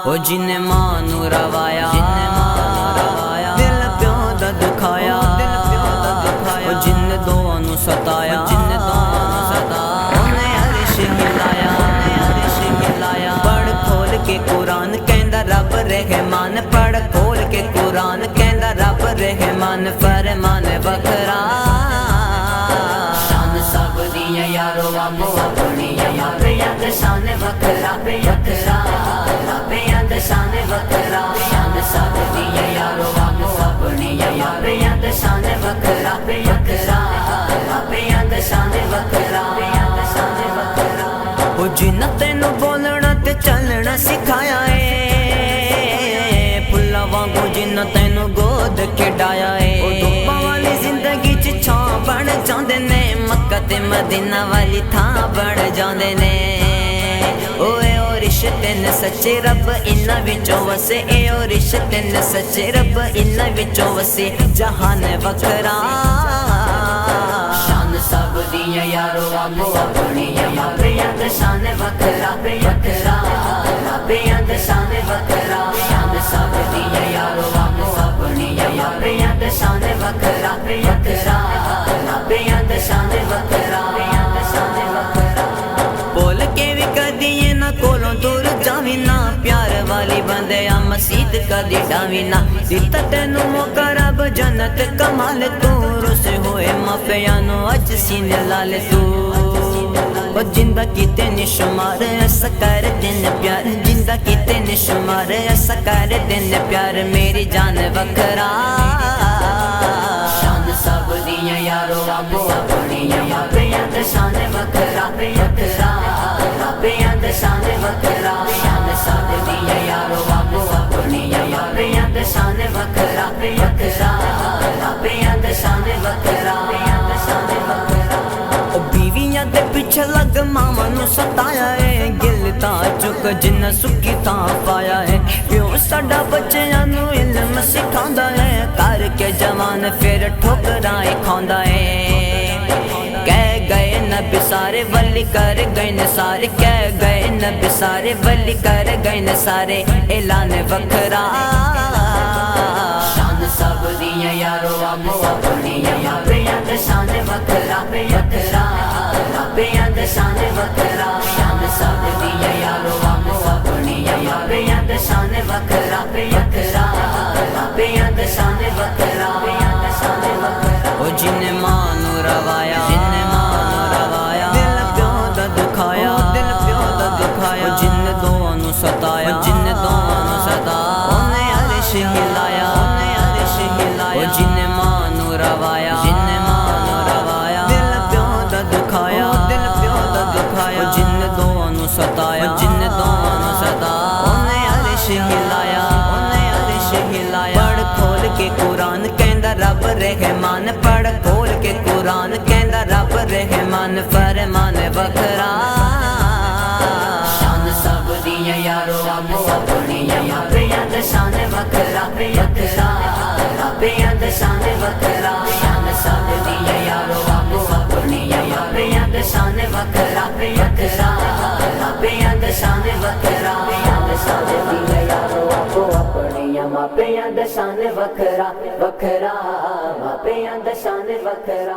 او جن ماں نو روایا دل پیو دا دکھایا او جن دعا نو ستایا اونے عرش ہلایا پڑھ کھول کے قرآن کہندا رب رحمان پڑھ کھول کے قرآن کہندا رب رحمان فرمان وکھرا شان سب دیاں یارو آپو اپنی یار یاد شان وکھرا وکھرا رب یاد شان وکھرا شان سب دیاں یارو آپو اپنی یار یاد شان وکھرا وکھرا رب یاد شان وکھرا او جن تینوں بولنا تے چلنا سکھایا اے پھلاں وانگوں جن تینوں گود کھڈایا اے او دھوپاں والی زندگی چ چھاں بن جاندے نے مکہ تے مدینہ والی تھاں بن جاندے نے اوے او رشتے نے سچے رب انہاں وچوں وسے اے او رشتے نے سچے رب انہاں وچوں وسے جہان وکھرا شان سب دیاں یارو آپو اپنی یار یاد شان وکھرا وکھرا رب یاد شان وکھرا شان سب دیاں یارو آپو اپنی یار یاد شان وکھرا وکھرا رب یاد شان وکھرا بول کے بھی کدی نہ کولوں دور جاوی نہ پیار والی بندیا مسیت کدی ڈاوی نہ دتا تینوں موقع رب جنت کمال تو رس ہوئے مافیا نو اج سینے لال تو او جندہ کیتے نشمار ایسا کر دن پیار جندہ کیتے نشمار ایسا کر دن پیار میری جان وکھرا شان سب دیاں یارو آپو اپنی یار یاد شان وکھرا وکھرا رب یاد شان وکھرا شان سب دیاں یارو آپو اپنی یار یاد شان وکھرا وکھرا رب یاد شان وکھرا بیویاں دے پیچھے لگ ماما نو ستایا ہے گل تاں چک جن سکی تاں پایا ہے پیو ساڈا بچیاں نو علم سکھاندا ہے کر کے جوان پھر ٹھوکراں کھاندا ہے کہہ گئے نبی سارے ولی کر گئے نے سارے کہہ گئے نبی سارے ولی کر گئے نے سارے اعلان وکھرا شان سب دیاں یارو آپو اپنی یار یاد شان وکھرا وکھرا رب یاد شان وکھرا شان سب دیاں یارو آپو اپنی یار یاد شان وکھرا وکھرا رب یاد شان وکھرا او جن ماں نو روایا دل پیو دا دکھایا او جن دعا نو ستایا اونے عرش ہلایا او جن ماں نو روایا دل پیو دا دکھایا او جن دعا نو ستایا اونے عرش ہلایا پڑھ کھول کے قرآن کہندا رب رحمان پڑھ کھول کے قرآن کہندا رب رحمان فرمان وکھرا شان سب دیاں یارو آپو اپنی یار یاد شان وکھرا وکھرا رب یاد شان وکھرا شان سب دیاں یارو آپو اپنی یار یاد شان وکھرا وکھرا رب یاد شان وکھرا شان دیاں یارو آپو اپنی ماپیاں دا شان وکھرا وکھرا ماپیاں دا شان وکھرا